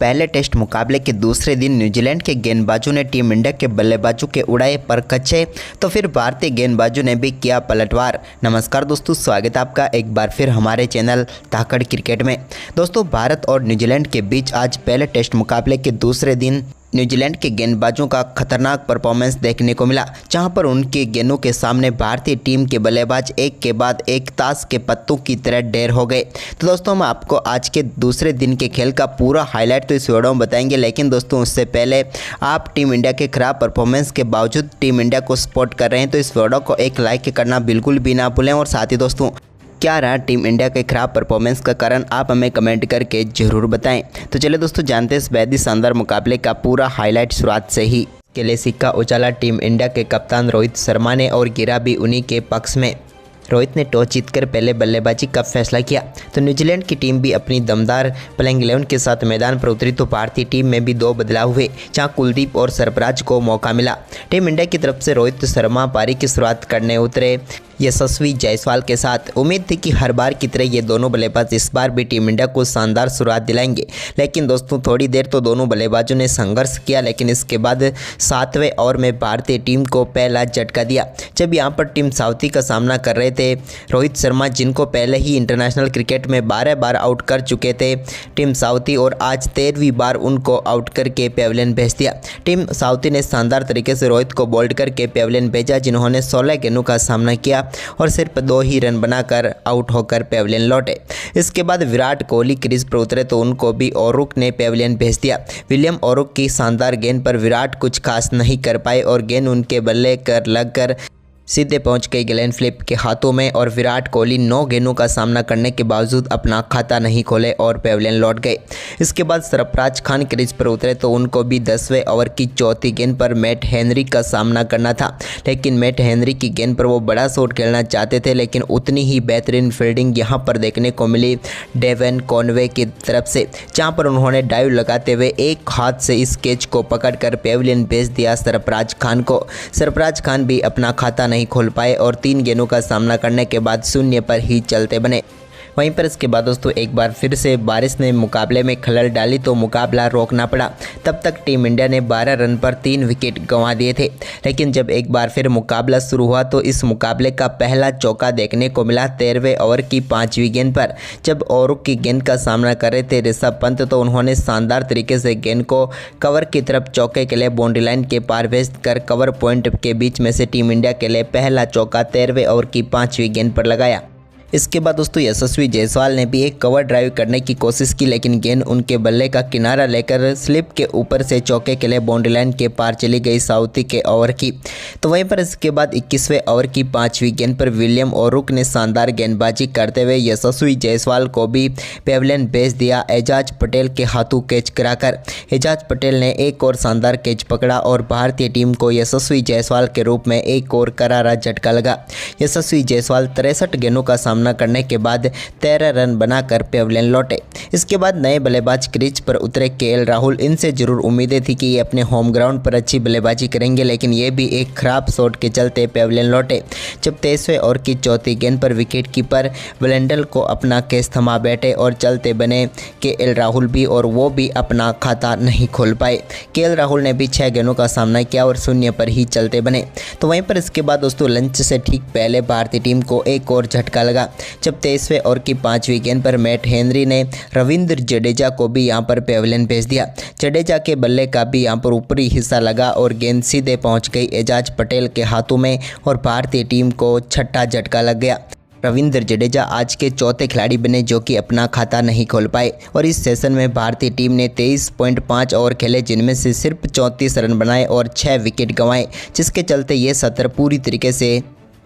पहले टेस्ट मुकाबले के दूसरे दिन न्यूजीलैंड के गेंदबाजों ने टीम इंडिया के बल्लेबाजों के उड़ाए पर कच्चे, तो फिर भारतीय गेंदबाजों ने भी किया पलटवार। नमस्कार दोस्तों, स्वागत है आपका एक बार फिर हमारे चैनल धाकड़ क्रिकेट में। दोस्तों, भारत और न्यूजीलैंड के बीच आज पहले टेस्ट मुकाबले के दूसरे दिन न्यूजीलैंड के गेंदबाजों का खतरनाक परफॉर्मेंस देखने को मिला, जहां पर उनके गेंदों के सामने भारतीय टीम के बल्लेबाज एक के बाद एक ताश के पत्तों की तरह ढेर हो गए। तो दोस्तों, हम आपको आज के दूसरे दिन के खेल का पूरा हाईलाइट तो इस वीडियो में बताएंगे, लेकिन दोस्तों उससे पहले आप टीम इंडिया के खराब परफॉर्मेंस के बावजूद टीम इंडिया को सपोर्ट कर रहे हैं तो इस वीडियो को एक लाइक करना बिल्कुल भी ना भूलें। और साथ ही दोस्तों, क्या रहा टीम इंडिया के खराब परफॉर्मेंस का कारण, आप हमें कमेंट करके जरूर बताएं। तो चलिए दोस्तों, जानते हैं इस बेहद ही शानदार मुकाबले का पूरा हाईलाइट शुरुआत से ही। के लिए सिक्का उछाला टीम इंडिया के कप्तान रोहित शर्मा ने और गिरा भी उन्हीं के पक्ष में। रोहित ने टॉस जीतकर पहले बल्लेबाजी का फैसला किया, तो न्यूजीलैंड की टीम भी अपनी दमदार प्लेइंग 11 के साथ मैदान पर उतरी। तो भारतीय टीम में भी दो बदलाव हुए, जहां कुलदीप और सरफराज को मौका मिला। टीम इंडिया की तरफ से रोहित शर्मा पारी की शुरुआत करने उतरे यशस्वी जायसवाल के साथ। उम्मीद थी कि हर बार की तरह ये दोनों बल्लेबाज इस बार भी टीम इंडिया को शानदार शुरुआत दिलाएंगे, लेकिन दोस्तों थोड़ी देर तो दोनों बल्लेबाजों ने संघर्ष किया, लेकिन इसके बाद 7वें ओवर में भारतीय टीम को पहला झटका दिया, जब यहाँ पर टीम साउथी का सामना कर रहे थे रोहित शर्मा, जिनको पहले ही इंटरनेशनल क्रिकेट में 12 बार आउट कर चुके थे टीम साउथी, और आज 13वीं बार उनको आउट करके पेविलियन भेज दिया। टीम साउथी ने शानदार तरीके से रोहित को बोल्ड करके पेविलियन भेजा, जिन्होंने 16 गेंदों का सामना किया और सिर्फ 2 ही रन बनाकर आउट होकर पेविलियन लौटे। इसके बाद विराट कोहली क्रीज पर उतरे तो उनको भी ओरुक ने पेविलियन भेज दिया। विलियम ओरुक की शानदार गेंद पर विराट कुछ खास नहीं कर पाए और गेंद उनके बल्ले कर लगकर सीधे पहुंच गई ग्लेन फिलिप के हाथों में, और विराट कोहली 9 गेंदों का सामना करने के बावजूद अपना खाता नहीं खोले और पेविलियन लौट गए। इसके बाद सरफराज खान क्रीज पर उतरे तो उनको भी 10वें ओवर की चौथी गेंद पर मैट हेनरी का सामना करना था, लेकिन मैट हेनरी की गेंद पर वो बड़ा शॉट खेलना चाहते थे, लेकिन उतनी ही बेहतरीन फील्डिंग यहां पर देखने को मिली डेवन कॉनवे की तरफ से, जहां पर उन्होंने डाइव लगाते हुए एक हाथ से इस कैच को पकड़कर पेविलियन भेज दिया सरफराज खान को। सरफराज खान भी अपना खाता नहीं खोल पाए और 3 गेंदों का सामना करने के बाद 0 पर ही चलते बने। वहीं पर इसके बाद दोस्तों एक बार फिर से बारिश ने मुकाबले में खलल डाली तो मुकाबला रोकना पड़ा। तब तक टीम इंडिया ने 12 रन पर 3 विकेट गंवा दिए थे, लेकिन जब एक बार फिर मुकाबला शुरू हुआ तो इस मुकाबले का पहला चौका देखने को मिला 13वें ओवर की 5वीं गेंद पर, जब ओरुक की गेंद का सामना कर रहे थे ऋषभ पंत, तो उन्होंने शानदार तरीके से गेंद को कवर की तरफ चौके के लिए बाउंड्री लाइन के पार भेज कर कवर पॉइंट के बीच में से टीम इंडिया के लिए पहला चौका 13वें ओवर की 5वीं गेंद पर लगाया। इसके बाद दोस्तों यशस्वी जायसवाल ने भी एक कवर ड्राइव करने की कोशिश की, लेकिन गेंद उनके बल्ले का किनारा लेकर स्लिप के ऊपर से चौके के लिए बाउंड्री लाइन के पार चली गई साउथी के ओवर की। तो वहीं पर इसके बाद 21वें ओवर की 5वीं गेंद पर विलियम ओरुक ने शानदार गेंदबाजी करते हुए यशस्वी जायसवाल को भी पेविलियन भेज दिया एजाज पटेल के हाथों कैच कराकर। एजाज पटेल ने एक और शानदार कैच पकड़ा और भारतीय टीम को यशस्वी जायसवाल के रूप में एक और करारा झटका लगा। यशस्वी जायसवाल 63 गेंदों का सामना करने के बाद 13 रन बनाकर पेविलियन लौटे। इसके बाद नए बल्लेबाज क्रीज पर उतरे केएल राहुल। इनसे जरूर उम्मीदें थी कि ये अपने होम ग्राउंड पर अच्छी बल्लेबाजी करेंगे, लेकिन ये भी एक खराब शॉट के चलते पेविलियन लौटे, जब 23वें ओवर की चौथी गेंद पर विकेट कीपर वेलेंडल को अपना केस थमा बैठे और चलते बने केएल राहुल भी, और वो भी अपना खाता नहीं खोल पाए। केएल राहुल ने भी 6 गेंदों का सामना किया और 0 पर ही चलते बने। तो वहीं पर इसके बाद दोस्तों लंच से ठीक पहले भारतीय टीम को एक और झटका लगा, जब 23वें ओवर की 5वीं गेंद पर मैट हेनरी ने रविंद्र जडेजा को भी यहां पर पेविलियन भेज दिया। जडेजा के बल्ले का भी यहां पर ऊपरी हिस्सा लगा और गेंद सीधे पहुंच गई एजाज पटेल के हाथों में और भारतीय टीम को छठा झटका लग गया। रविंद्र जडेजा आज के चौथे खिलाड़ी बने जो कि अपना खाता नहीं खोल पाए, और इस सेशन में भारतीय टीम ने 23.5 ओवर खेले, जिनमें से सिर्फ 34 रन बनाए और 6 विकेट गंवाए, जिसके चलते ये सत्र पूरी तरीके से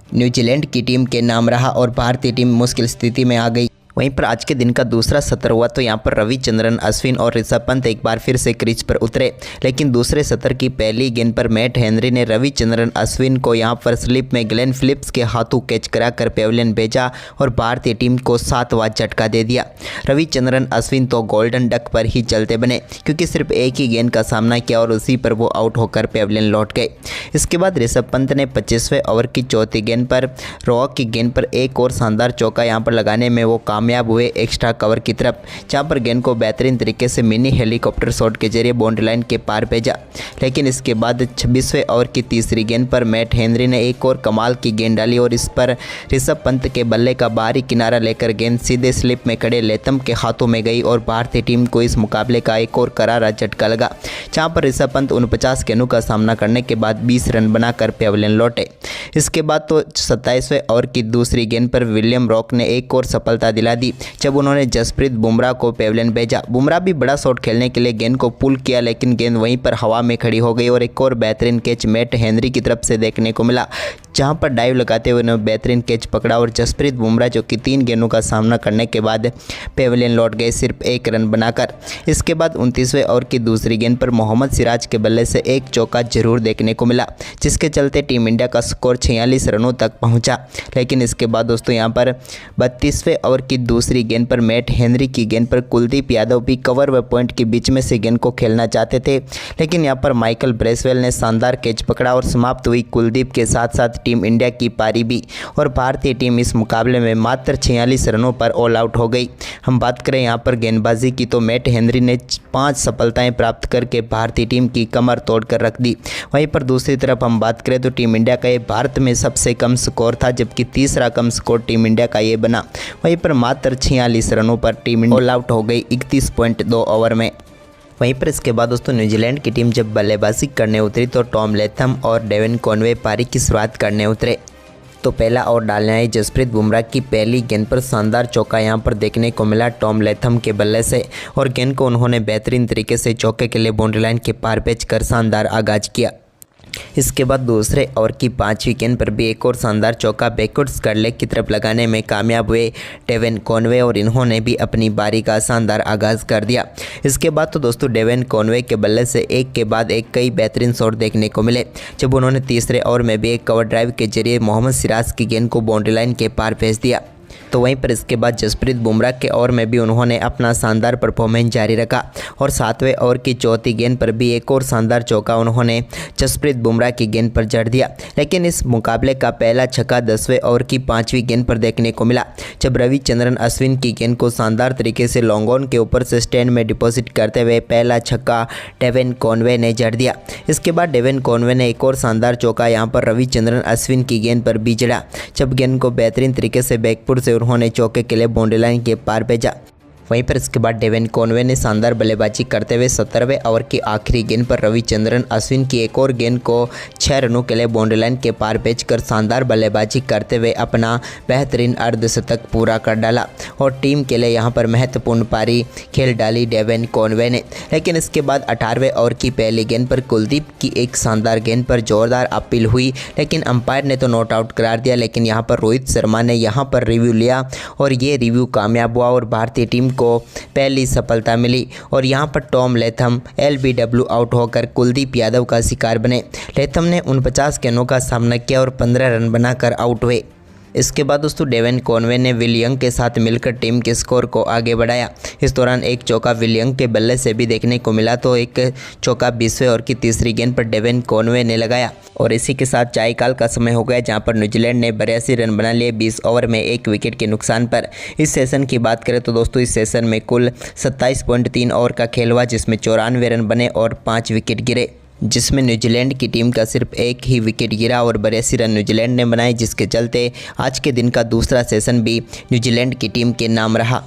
न्यूजीलैंड की टीम के नाम रहा और भारतीय टीम मुश्किल स्थिति में आ गई। वहीं पर आज के दिन का दूसरा सत्र हुआ तो यहाँ पर रविचंद्रन अश्विन और ऋषभ पंत एक बार फिर से क्रीज पर उतरे, लेकिन दूसरे सत्र की पहली गेंद पर मैट हेनरी ने रविचंद्रन अश्विन को यहाँ पर स्लिप में ग्लेन फिलिप्स के हाथों कैच कराकर पेविलियन भेजा और भारतीय टीम को 7वां झटका दे दिया। रविचंद्रन अश्विन तो गोल्डन डक पर ही चलते बने, क्योंकि सिर्फ एक ही गेंद का सामना किया और उसी पर वो आउट होकर पेविलियन लौट गए। इसके बाद ऋषभ पंत ने 25वें ओवर की चौथी गेंद पर रॉक की गेंद पर एक और शानदार चौका यहाँ पर लगाने में वो काम कामयाब हुए एक्स्ट्रा कवर की तरफ, जहां पर गेंद को बेहतरीन तरीके से मिनी हेलीकॉप्टर शॉट के जरिए बाउंड्री लाइन के पार भेजा। लेकिन इसके बाद 26वें ओवर की तीसरी गेंद पर मैट हेनरी ने एक और कमाल की गेंद डाली और इस पर ऋषभ पंत के बल्ले का बाहरी किनारा लेकर गेंद सीधे स्लिप में खड़े लेथम के हाथों में गई और भारतीय टीम को इस मुकाबले का एक और करारा झटका लगा, जहां पर ऋषभ पंत 49 गेंदों का सामना करने के बाद 20 रन बनाकर पेविलियन लौटे। इसके बाद तो 27वें ओवर की दूसरी गेंद पर विलियम रॉक ने एक और सफलता दिला दी, जब उन्होंने जसप्रीत बुमराह को पेविलियन भेजा। बुमराह भी बड़ा शॉट खेलने के लिए गेंद को पुल किया, लेकिन गेंद वहीं पर हवा में खड़ी हो गई और एक और बेहतरीन कैच मैट हेनरी की तरफ से देखने को मिला, जहां पर डाइव लगाते हुए उन्होंने बेहतरीन कैच पकड़ा और जसप्रीत बुमराह जो कि 3 गेंदों का सामना करने के बाद पेविलियन लौट गए सिर्फ 1 रन बनाकर। इसके बाद 29वें ओवर की दूसरी गेंद पर मोहम्मद सिराज के बल्ले से एक चौका जरूर देखने को मिला, जिसके चलते टीम इंडिया का स्कोर 46 रनों तक पहुंचा। लेकिन इसके बाद दोस्तों यहां पर 32वें ओवर की दूसरी गेंद पर मैट हेनरी की गेंद पर कुलदीप यादव भी कवर व पॉइंट के बीच में से गेंद को खेलना चाहते थे, लेकिन यहां पर माइकल ब्रेसवेल ने शानदार कैच पकड़ा और समाप्त हुई कुलदीप के साथ साथ टीम इंडिया की पारी भी, और भारतीय टीम इस मुकाबले में मात्र 46 रनों पर ऑल आउट हो गई। हम बात करें यहां पर गेंदबाजी की तो मैट हेनरी ने 5 सफलताएं प्राप्त करके भारतीय टीम की कमर तोड़कर रख दी। वहीं पर दूसरी तरफ हम बात करें तो टीम इंडिया का ये भारत में सबसे कम स्कोर था, जबकि तीसरा कम स्कोर टीम इंडिया का ये बना। वहीं पर मात्र 46 रनों पर टीम इंडिया ऑल आउट हो गई 31.2 ओवर में। वहीं पर इसके बाद दोस्तों न्यूजीलैंड की टीम जब बल्लेबाजी करने उतरी तो टॉम लेथम और डेविन कॉनवे पारी की शुरुआत करने उतरे। तो पहला ओवर डालने आई जसप्रीत बुमराह की पहली गेंद पर शानदार चौका यहां पर देखने को मिला टॉम लेथम के बल्ले से, और गेंद को उन्होंने बेहतरीन तरीके से चौके के लिए बाउंड्री लाइन के पार भेजकर शानदार आगाज किया। इसके बाद दूसरे ओवर की 5वीं गेंद पर भी एक और शानदार चौका बैकवर्ड स्क्वायर लेग की तरफ लगाने में कामयाब हुए डेविन कॉनवे, और इन्होंने भी अपनी बारी का शानदार आगाज़ कर दिया। इसके बाद तो दोस्तों डेविन कॉनवे के बल्ले से एक के बाद एक कई बेहतरीन शॉट देखने को मिले, जब उन्होंने तीसरे ओवर में भी एक कवर ड्राइव के जरिए मोहम्मद सिराज की गेंद को बाउंड्री लाइन के पार भेज दिया। तो वहीं पर इसके बाद जसप्रीत बुमराह के ओवर में भी उन्होंने अपना शानदार परफॉर्मेंस जारी रखा, और 7वें ओवर की चौथी गेंद पर भी एक और शानदार चौका उन्होंने जसप्रीत बुमराह की गेंद पर जड़ दिया। लेकिन इस मुकाबले का पहला छक्का 10वें ओवर की 5वीं गेंद पर देखने को मिला, जब रविचंद्रन अश्विन की गेंद को शानदार तरीके से लॉन्ग ऑन के ऊपर से स्टैंड में डिपॉजिट करते हुए पहला छक्का डेविन कॉनवे ने जड़ दिया। इसके बाद डेविन कॉनवे ने एक और शानदार चौका यहाँ पर रविचंद्रन अश्विन की गेंद पर भी जड़ा, जब गेंद को बेहतरीन तरीके से बैकफुट से उन्होंने चौके के लिए बाउंड्री लाइन के पार भेजा। वहीं पर इसके बाद डेविन कॉनवे ने शानदार बल्लेबाजी करते हुए 17वें ओवर की आखिरी गेंद पर रविचंद्रन अश्विन की एक और गेंद को 6 रनों के लिए बाउंड्री लाइन के पार भेजकर शानदार बल्लेबाजी करते हुए अपना बेहतरीन अर्धशतक पूरा कर डाला, और टीम के लिए यहां पर महत्वपूर्ण पारी खेल डाली डेविन कॉनवे ने। लेकिन इसके बाद 18वें ओवर की पहली गेंद पर कुलदीप की एक शानदार गेंद पर जोरदार अपील हुई, लेकिन अंपायर ने तो नॉट आउट करार दिया। लेकिन यहां पर रोहित शर्मा ने यहां पर रिव्यू लिया और ये रिव्यू कामयाब हुआ और भारतीय टीम को पहली सफलता मिली, और यहां पर टॉम लेथम LBW आउट होकर कुलदीप यादव का शिकार बने। लेथम ने 49 गेंदों का सामना किया और 15 रन बनाकर आउट हुए। इसके बाद दोस्तों डेविन कॉनवे ने विलियम के साथ मिलकर टीम के स्कोर को आगे बढ़ाया। इस दौरान एक चौका विलियम के बल्ले से भी देखने को मिला, तो एक चौका 20वें ओवर की तीसरी गेंद पर डेविन कॉनवे ने लगाया, और इसी के साथ चाय काल का समय हो गया, जहां पर न्यूजीलैंड ने 82 रन बना लिए 20 ओवर में 1 विकेट के नुकसान पर। इस सेशन की बात करें तो दोस्तों इस सेशन में कुल 27.3 ओवर का खेल हुआ, जिसमें 94 रन बने और 5 विकेट गिरे, जिसमें न्यूजीलैंड की टीम का सिर्फ एक ही विकेट गिरा और 82 रन न्यूजीलैंड ने बनाए, जिसके चलते आज के दिन का दूसरा सेशन भी न्यूजीलैंड की टीम के नाम रहा।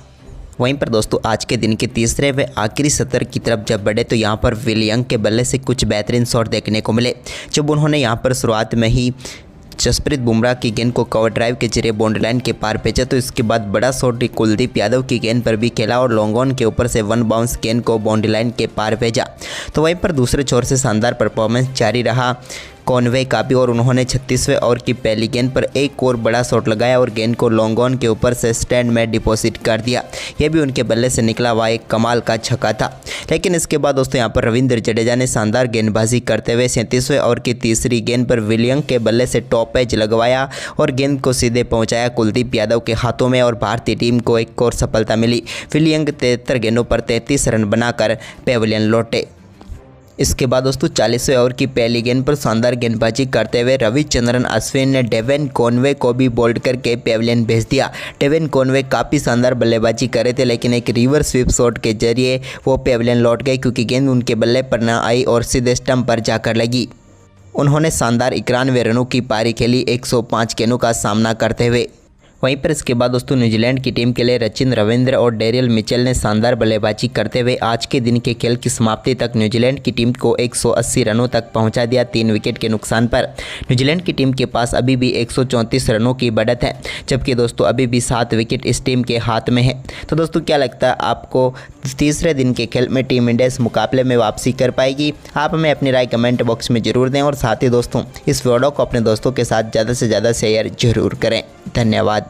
वहीं पर दोस्तों आज के दिन के तीसरे व आखिरी सत्र की तरफ जब बढ़े तो यहाँ पर विलियम के बल्ले से कुछ बेहतरीन शॉट देखने को मिले, जब उन्होंने यहाँ पर शुरुआत में ही जसप्रीत बुमराह की गेंद को कवर ड्राइव के जरिए बाउंड्री लाइन के पार भेजा, तो इसके बाद बड़ा शॉट कुलदीप यादव की गेंद पर भी खेला और लॉन्ग ऑन के ऊपर से 1 बाउंस गेंद को बाउंड्री लाइन के पार भेजा। तो वहीं पर दूसरे छोर से शानदार परफॉर्मेंस जारी रहा कॉनवे का भी, और उन्होंने 36वें ओवर की पहली गेंद पर एक और बड़ा शॉट लगाया और गेंद को लॉन्ग ऑन के ऊपर से स्टैंड में डिपॉजिट कर दिया। यह भी उनके बल्ले से निकला हुआ एक कमाल का छक्का था। लेकिन इसके बाद दोस्तों यहाँ पर रविंद्र जडेजा ने शानदार गेंदबाजी करते हुए 37वें ओवर की तीसरी गेंद पर विलियम के बल्ले से टॉप एज लगवाया और गेंद को सीधे पहुँचाया कुलदीप यादव के हाथों में, और भारतीय टीम को एक और सफलता मिली। विलियम 73 गेंदों पर 33 रन बनाकर पेविलियन लौटे। इसके बाद दोस्तों 40वें ओवर की पहली गेंद पर शानदार गेंदबाजी करते हुए रविचंद्रन अश्विन ने डेवन कॉनवे को भी बोल्ड करके पेविलियन भेज दिया। डेवन कॉनवे काफ़ी शानदार बल्लेबाजी कर रहे थे, लेकिन एक रिवर्स स्वीप शॉट के जरिए वो पेविलियन लौट गए क्योंकि गेंद उनके बल्ले पर न आई और सीधे स्टंप पर जाकर लगी। उन्होंने शानदार 91 रनों की पारी खेली 105 गेंदों का सामना करते हुए। वहीं पर इसके बाद दोस्तों न्यूजीलैंड की टीम के लिए सचिन रविंद्र और डेरियल मिचेल ने शानदार बल्लेबाजी करते हुए आज के दिन के खेल की समाप्ति तक न्यूजीलैंड की टीम को 180 रनों तक पहुंचा दिया 3 विकेट के नुकसान पर। न्यूजीलैंड की टीम के पास अभी भी 134 रनों की बढ़त है, जबकि दोस्तों अभी भी 7 विकेट इस टीम के हाथ में है। तो दोस्तों क्या लगता है आपको तीसरे दिन के खेल में टीम इंडिया इस मुकाबले में वापसी कर पाएगी? आप हमें अपनी राय कमेंट बॉक्स में ज़रूर दें और साथ ही दोस्तों इस वीडियो को अपने दोस्तों के साथ ज़्यादा से ज़्यादा शेयर जरूर करें। धन्यवाद।